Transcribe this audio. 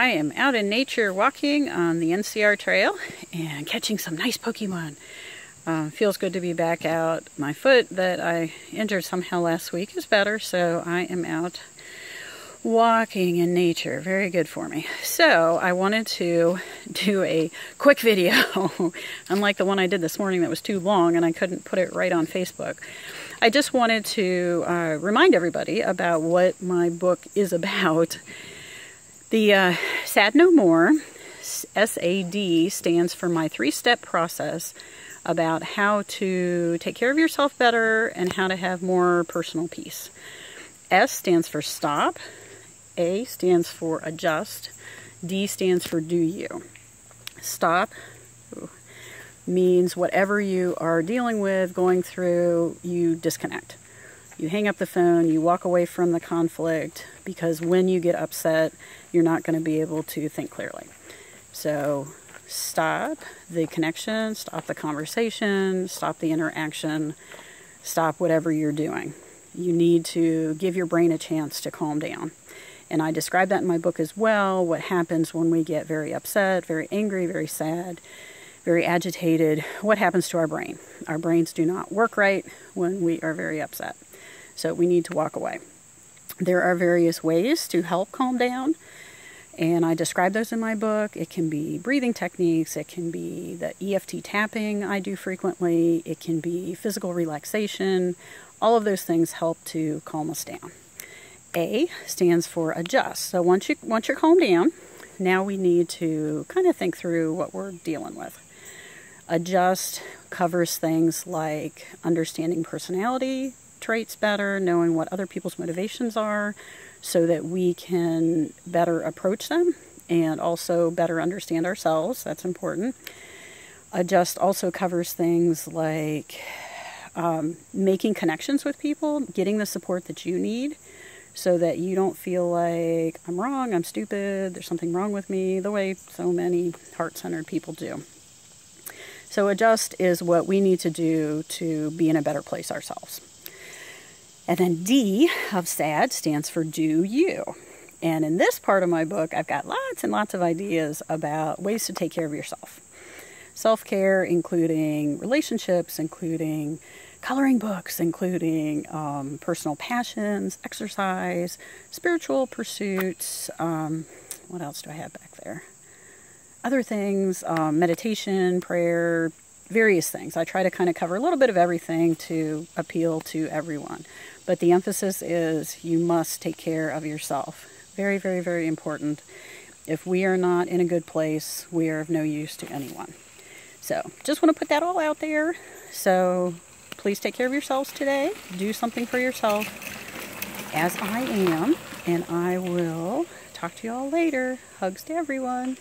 I am out in nature walking on the NCR Trail and catching some nice Pokemon. Feels good to be back out. My foot that I injured somehow last week is better, so I am out walking in nature. Very good for me. So I wanted to do a quick video, unlike the one I did this morning that was too long and I couldn't put it right on Facebook. I just wanted to remind everybody about what my book is about. The SAD No More, SAD, stands for my 3-step process about how to take care of yourself better and how to have more personal peace. S stands for stop. A stands for adjust. D stands for do you. Stop means whatever you are dealing with, going through, you disconnect. You hang up the phone, you walk away from the conflict, because when you get upset, you're not going to be able to think clearly. So stop the connection, stop the conversation, stop the interaction, stop whatever you're doing. You need to give your brain a chance to calm down. And I describe that in my book as well, what happens when we get very upset, very angry, very sad, very agitated. What happens to our brain? Our brains do not work right when we are very upset. So we need to walk away. There are various ways to help calm down, and I describe those in my book. It can be breathing techniques, it can be the EFT tapping I do frequently, it can be physical relaxation. All of those things help to calm us down. A stands for adjust. So once you're calmed down, now we need to kind of think through what we're dealing with. Adjust covers things like understanding personality traits better, knowing what other people's motivations are so that we can better approach them and also better understand ourselves. That's important. Adjust also covers things like making connections with people, getting the support that you need so that you don't feel like I'm wrong, I'm stupid, there's something wrong with me, the way so many heart-centered people do. So adjust is what we need to do to be in a better place ourselves. And then D of SAD stands for do you. And in this part of my book, I've got lots and lots of ideas about ways to take care of yourself. Self-care, including relationships, including coloring books, including personal passions, exercise, spiritual pursuits. What else do I have back there? Other things, meditation, prayer, various things. I try to kind of cover a little bit of everything to appeal to everyone. But the emphasis is you must take care of yourself. Very, very, very important. If we are not in a good place, we are of no use to anyone. So just want to put that all out there. So please take care of yourselves today. Do something for yourself, as I am. And I will talk to you all later. Hugs to everyone.